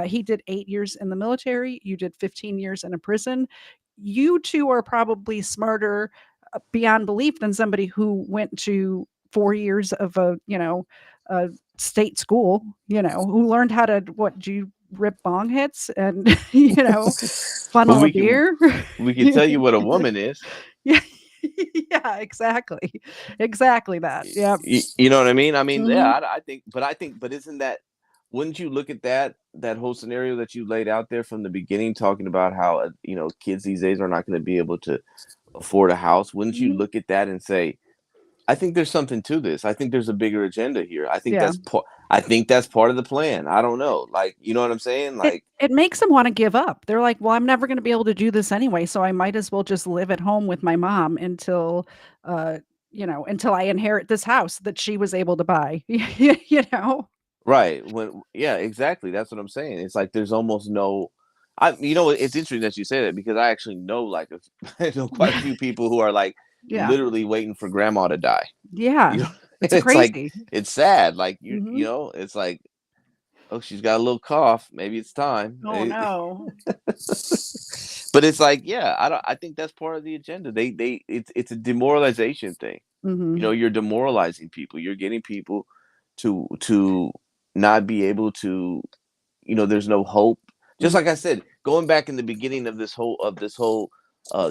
He did 8 years in the military. You did 15 years in a prison. You two are probably smarter beyond belief than somebody who went to 4 years of a state school, who learned how to, what, do you rip bong hits and, But funnel a beer. we can tell you what a woman is. Yeah. Yeah, exactly. Exactly that. Yeah. You know what I mean? I mean, yeah, Hmm. but isn't that, wouldn't you look at that whole scenario that you laid out there from the beginning, talking about how, kids these days are not going to be able to afford a house? Wouldn't you Hmm. look at that and say, I think there's something to this. I think there's a bigger agenda here. Yeah. I think that's part of the plan. I don't know. Like, you know what I'm saying? It Like, it makes them wanna give up. They're like, "Well, I'm never gonna be able to do this anyway, so I might as well just live at home with my mom until, uh, until I inherit this house that she was able to buy." You know? right. Yeah, exactly. That's what I'm saying. It's like there's almost no, it's interesting that you say that because I actually know like I know quite a few people who are like Yeah. literally waiting for grandma to die. Yeah. You know, It's it's like crazy. it's sad. Like Mhm. it's like, oh, she's got a little cough. Maybe it's time. Oh, no. But it's like, yeah, I think that's part of the agenda. It's a demoralization thing. Mhm. You're demoralizing people. You're getting people to not be able to, there's no hope. Just like I said, going back in the beginning of this whole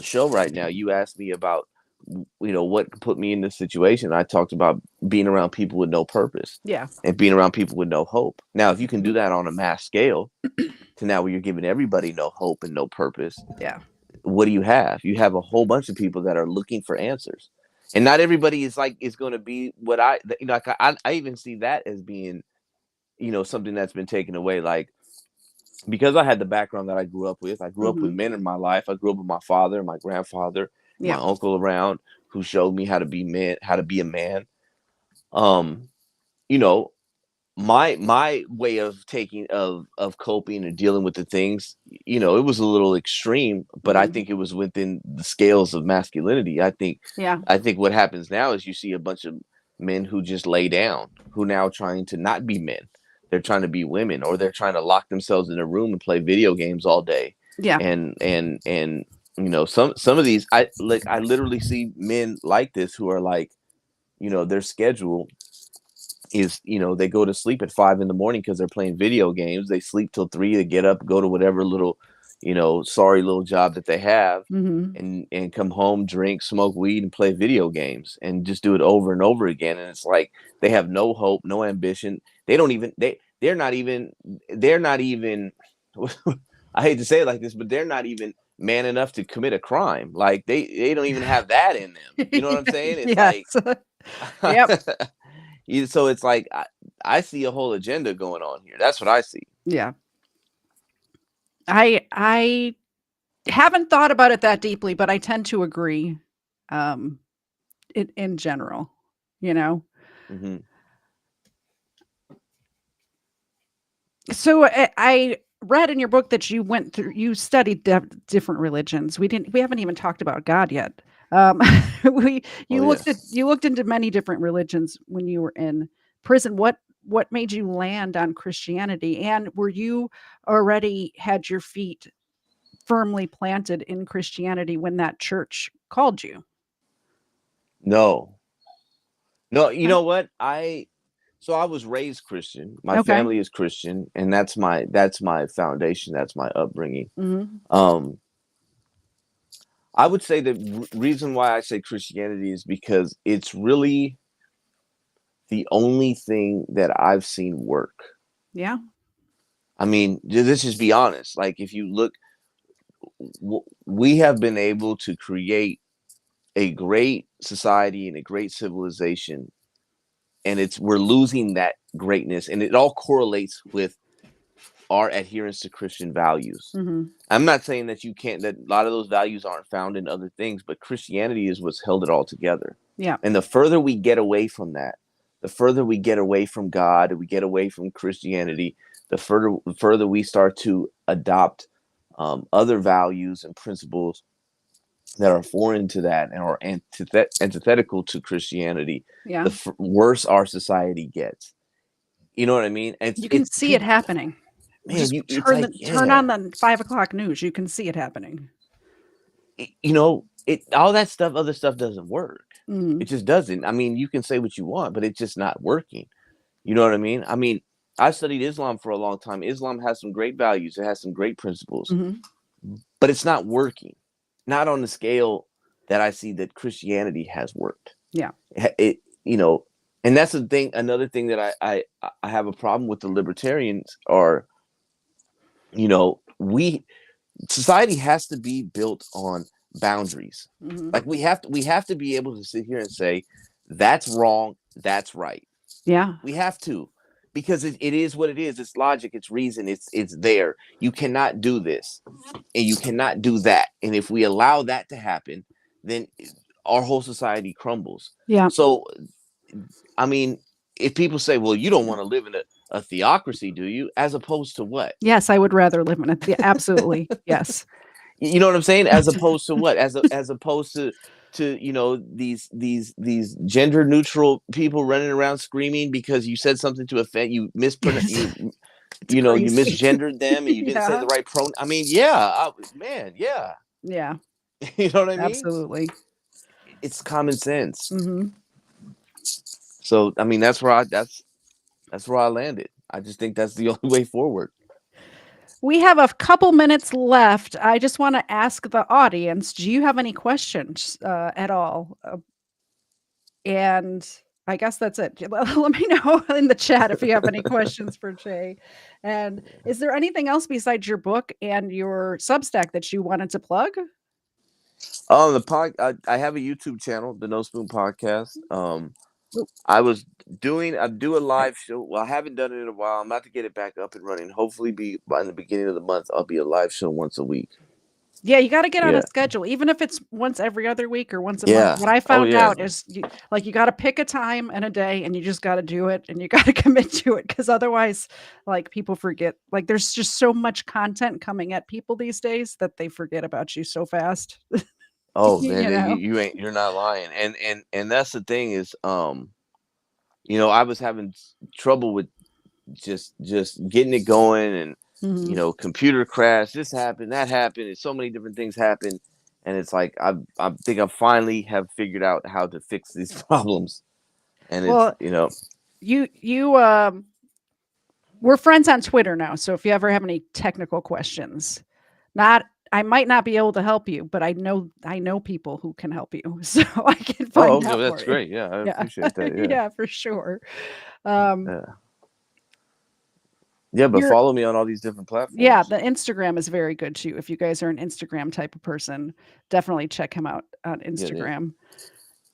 show right now, you asked me about what put me in this situation. I talked about being around people with no purpose Yeah. and being around people with no hope. Now, if you can do that on a mass scale to now where you're giving everybody no hope and no purpose, Yeah. what do you have? You have a whole bunch of people that are looking for answers, and not everybody is going to be what like I even see that as being something that's been taken away. Like, because I had the background that I grew up with. I grew up with Mm-hmm. men in my life. I grew up with my father, my grandfather, my Yeah. uncle around who showed me how to be a man. Um, you know, my way of coping and dealing with the things, it was a little extreme, but I Mm-hmm. think it was within the scales of masculinity. Yeah. I think what happens now is you see a bunch of men who just lay down, who now trying to not be men. They're trying to be women, or they're trying to lock themselves in a room and play video games all day. Yeah. And some of these, I literally see men like this who are like, their schedule is, they go to sleep at 5 in the morning because they're playing video games. They sleep till 3 to get up, go to whatever little, sorry little job that they have, Mm-hmm. and come home, drink, smoke weed, and play video games, and just do it over and over again. And it's like they have no hope, no ambition. They don't even they're not even I hate to say it like this, but they're not even man enough to commit a crime. Like they don't even have that in them. You know what I'm saying? It's Yes. like Yep. so it's like I see a whole agenda going on here. That's what I see. Yeah. I haven't thought about it that deeply, but I tend to agree. Um, in general, you know. Hmm. So I read in your book that you studied different religions. We haven't even talked about God yet. Um, we Oh yes. you looked into many different religions when you were in prison. What made you land on Christianity? And were you already had your feet firmly planted in Christianity when that church called you? No. No, you Okay. know what? I was raised Christian. My Okay. family is Christian, and that's my foundation. That's my upbringing. Hmm. Um, I would say the reason why I say Christianity is because it's really the only thing that I've seen work. Yeah. I mean, let's just be honest. Like, if you look, we have been able to create a great society and a great civilization, and we're losing that greatness, and it all correlates with our adherence to Christian values. Hmm. I'm not saying that that a lot of those values aren't found in other things, but Christianity is what's held it all together. Yeah. And the further we get away from that, the further we get away from God, we get away from Christianity, the further we start to adopt other values and principles that are foreign to that and are antithetical to Christianity, Yeah. the worse our society gets. You know what I mean? You can It's see it people, happening. man. Just It's like, turn yeah, on the 5 o'clock news. You can see it happening. all that stuff, other stuff doesn't work. It Mhm. just doesn't. I mean, you can say what you want, but it's just not working. You know what I mean? I mean, I studied Islam for a long time. Islam has some great values. It has some great principles, Mhm. but it's not working. Not on the scale that I see that Christianity has worked. Yeah. It, you know, and that's the thing. Another thing that I have a problem with the libertarians are, we society has to be built on boundaries. Mhm. Like we have to be able to sit here and say that's wrong, that's right. Yeah. We have to, because it is what it is. It's logic, it's reason, it's there. You cannot do this and you cannot do that. And if we allow that to happen, then our whole society crumbles. Yeah. So I mean, if people say, well, you don't want to live in a theocracy, do you? As opposed to what? Yes, I would rather live in it. Yeah, absolutely. Yes. You know what I'm saying? As opposed to what? As opposed to these gender neutral people running around screaming because you said something to offend, you mispronounce, Yes. It's you crazy. misgendered them, and you didn't say Yeah. the right pronoun. I mean, yeah, man, yeah. Yeah. You know what I mean? Absolutely. It's common sense. Mhm. So I mean, that's where I landed. I just think that's the only way forward. We have a couple minutes left. I just want to ask the audience, do you have any questions at all? And I guess that's it. Let me know in the chat if you have any questions for Jay. And is there anything else besides your book and your Substack that you wanted to plug? I have a YouTube channel, the No Spoon Podcast. Ooh, I do a live show. Well, I haven't done it in a while. I'm about to get it back up and running. Hopefully, be by the beginning of the month. I'll be a live show once a week. yeah, you got to get on a Yeah, schedule, even if it's once every other week or once a month. yeah. What I Oh found yeah. out is you got to pick a time and a day and you just got to do it and you got to commit to it because otherwise, like people forget. Like there's just so much content coming at people these days that they forget about you so fast. Oh man, You know? you're not lying. And that's the thing is, I was having trouble with just getting it going, and Mhm. computer crash, this happened, that happened, and so many different things happen. And it's like I think I finally have figured out how to fix these problems. And it's Well, you we're friends on Twitter now, so if you ever have any technical questions, not I might not be able to help you, but I know people who can help you, so I can oh, find okay, out for that's you. great. Yeah, I Yeah. appreciate that. Yeah. Yeah, for sure. Um, Yeah. Yeah, but you're follow me on all these different yeah, platforms. the Instagram is very good too. If you guys are an Instagram type of person, definitely check him out on Yeah, yeah. Instagram.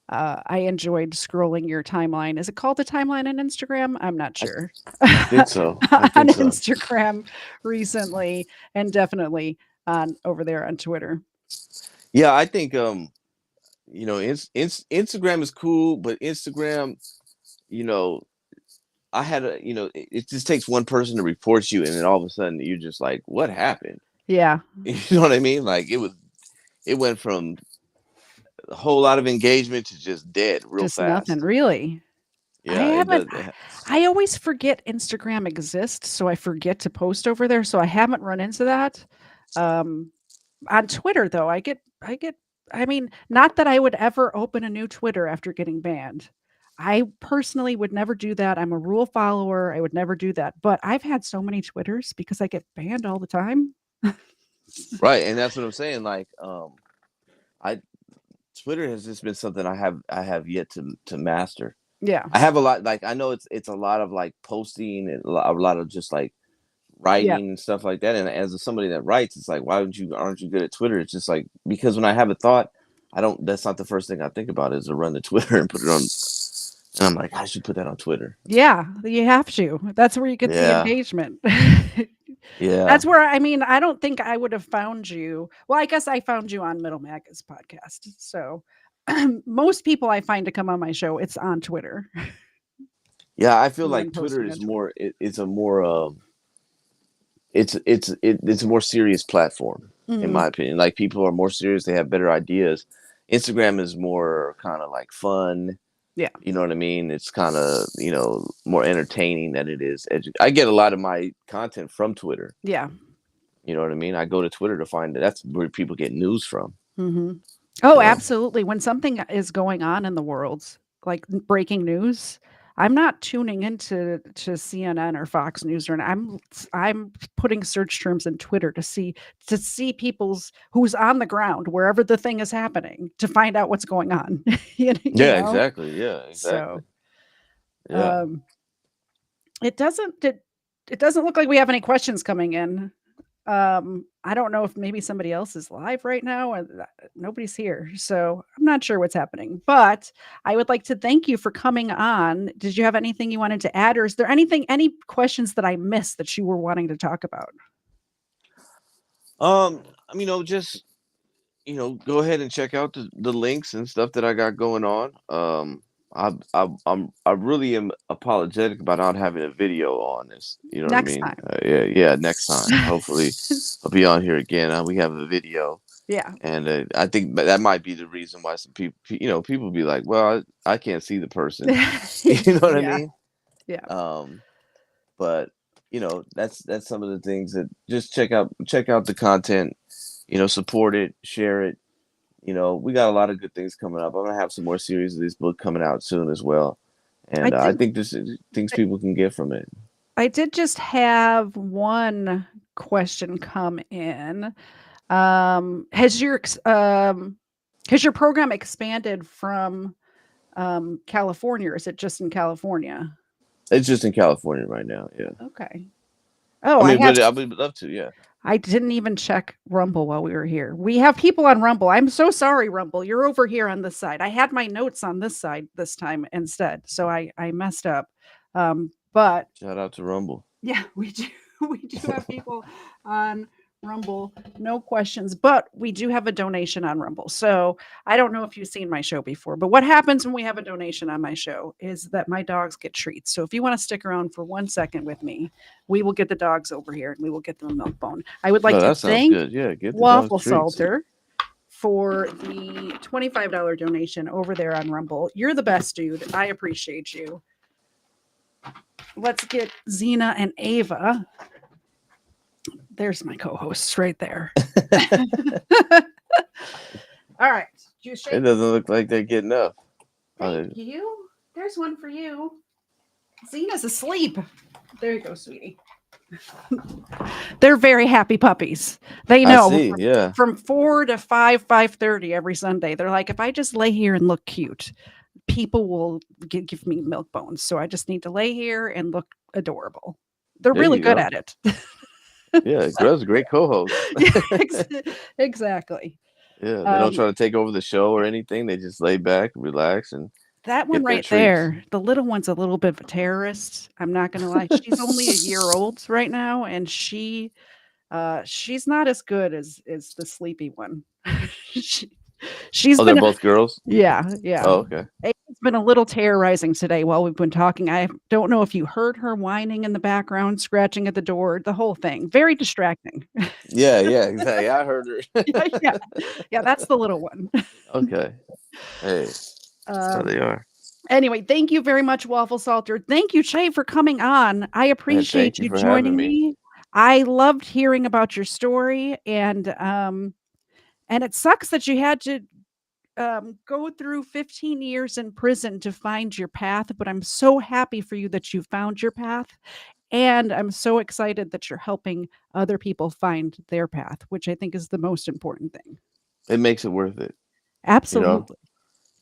I enjoyed scrolling your timeline. Is it called the timeline on Instagram? I'm not I, sure. I think so. I On think so. Instagram recently, and definitely on over there on Twitter. Yeah, I think Instagram is cool, but Instagram, you know, I had it just takes one person to report you, and then all of a sudden you're just like, what happened? Yeah, You know what I mean? Like it went from a whole lot of engagement to just dead real just nothing fast. really. I Yeah, it haven't. does. I always forget Instagram exists, so I forget to post over there. So I haven't run into that. Um, on Twitter, though, I get. I mean, not that I would ever open a new Twitter after getting banned. I personally would never do that. I'm a rule follower. I would never do that. But I've had so many Twitters because I get banned all the time. Right, and that's what I'm saying. Like, I Twitter has just been something I have yet to master. Yeah. I have a lot. Like, I know it's a lot of like posting and a lot of just like Yeah. writing and stuff like that. And as somebody that writes, it's like, why aren't you good at Twitter? It's just like, because when I have a thought, I don't. That's not the first thing I think about is to run to Twitter and put it on. And I'm like, I should put that on Twitter. Yeah, you have to. That's where you get the Yeah, engagement. yeah, That's where I mean, I don't think I would have found you. Well, I guess I found you on Middle Mag's podcast. So most people I find to come on my show, it's on Twitter. yeah. I feel Someone like Twitter posting on is Twitter. more. It's a more. It's a more serious platform, in Mhm. my opinion. Like people are more serious. They have better ideas. Instagram is more kind of like fun. Yeah. You know what I mean? It's kind of more entertaining than it is. I get a lot of my content from Twitter. Yeah. You know what I mean? I go to Twitter to find it. That's where people get news from. Mhm. Oh, You know? absolutely. When something is going on in the world, like breaking news, I'm not tuning into CNN or Fox News or I'm putting search terms in Twitter to see people's who's on the ground wherever the thing is happening to find out what's going on. You Yeah, know? exactly. Yeah, exactly. So, Yeah. um it doesn't look like we have any questions coming in. I don't know if maybe somebody else is live right now or nobody's here. So I'm not sure what's happening, but I would like to thank you for coming on. Did you have anything you wanted to add, or is there any questions that I missed that you were wanting to talk about? Just go ahead and check out the links and stuff that I got going on. I really am apologetic about not having a video on this. You know what I Next mean? time. Yeah, yeah. Next time, hopefully, I'll be on here again. We have a video, Yeah. and I think that might be the reason why some people, people be like, "Well, I can't see the person." You know what I Yeah. mean? Yeah. Um, but that's some of the things that just check out the content. Support it, share it. We got a lot of good things coming up. I'm gonna have some more series of this book coming out soon as well, I and I did think this is things people can get from it. I did just have one question come in. Has your program expanded from California, or is it just in California? It's just in California right now. Yeah. Okay. Oh, I I mean, had but I would love to. Yeah. I didn't even check Rumble while we were here. We have people on Rumble. I'm so sorry, Rumble. You're over here on this side. I had my notes on this side this time instead, so I messed up. But Shout out to Rumble. yeah, we do. We do have people on Rumble, no questions, but we do have a donation on Rumble. So I don't know if you've seen my show before, but what happens when we have a donation on my show is that my dogs get treats. So if you want to stick around for 1 second with me, we will get the dogs over here and we will get them a milk bone. I would like No, to that sounds thank good. Yeah, get the dog Waffle treats. Salter for the $25 donation over there on Rumble. You're the best, dude. I appreciate you. Let's get Xena and Ava. There's my co-hosts right there. All right. It doesn't look like they're getting up. Thank you. There's one for you. Xena's asleep. There you go, sweetie. They're very happy puppies. They know. I see. Yeah. From 4 to 5:30 every Sunday. They're like, if I just lay here and look cute, people will give me milk bones. So I just need to lay here and look adorable. They're There really you good go. at it. Yeah, Grub's a great co-host. Yeah, exactly. Yeah, they don't try to take over the show or anything. They just lay back, relax, and That one get their right treats. there, the little one's a little bit of a terrorist. I'm not gonna lie. She's only a year old right now, and she's not as good as the sleepy one. She, she's Oh, they're been both girls? yeah. Oh, okay. It's been a little terrorizing today while we've been talking. I don't know if you heard her whining in the background, scratching at the door, the whole thing. Very distracting. Yeah, exactly. I heard her. Yeah, that's the little one. Okay. Hey, that's how they are. Anyway, thank you very much, Waffle Salter. Thank you, Che, for coming on. I appreciate thank you you for having joining me. me. I loved hearing about your story, and it sucks that you had to go through 15 years in prison to find your path. But I'm so happy for you that you found your path, and I'm so excited that you're helping other people find their path, which I think is the most important thing. It makes it worth it. Absolutely,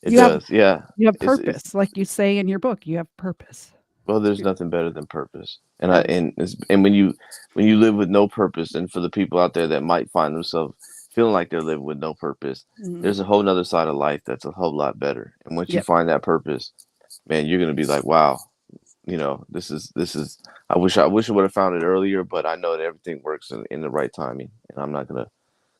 It you have does. Yeah. you have It's purpose, like you say in your book. You have purpose. well, there's nothing better than purpose. And Absolutely. when you live with no purpose, and for the people out there that might find themselves feeling like they're living with no purpose, Mhm. there's a whole nother side of life that's a whole lot better. And once you Yep. find that purpose, man, you're gonna be like, wow, this is I wish I would have found it earlier, but I know that everything works in the right timing, and I'm not gonna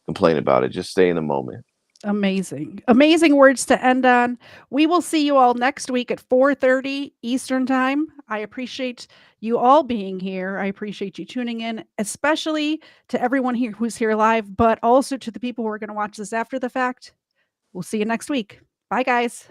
complain about it. Just stay in the moment. Amazing. Amazing words to end on. We will see you all next week at 4:30 Eastern Time. I appreciate you all being here. I appreciate you tuning in, especially to everyone here who's here live, but also to the people who are going to watch this after the fact. We'll see you next week. Bye, guys.